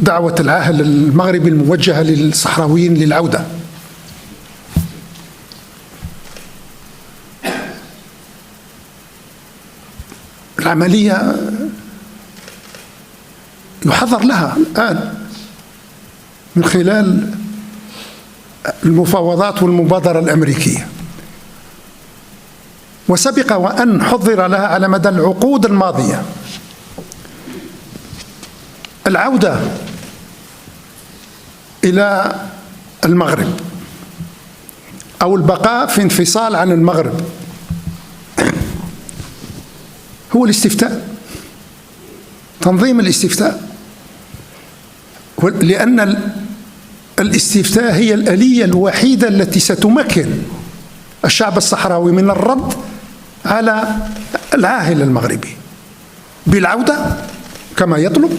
دعوة العاهل المغربي الموجهة للصحراويين للعودة. العملية يحضر لها الآن من خلال المفاوضات والمبادرة الأمريكية، وسبق وأن حضر لها على مدى العقود الماضية. العودة إلى المغرب أو البقاء في انفصال عن المغرب هو الاستفتاء، تنظيم الاستفتاء، لأن الاستفتاء هي الآلية الوحيدة التي ستمكن الشعب الصحراوي من الرد على العاهل المغربي بالعودة كما يطلب،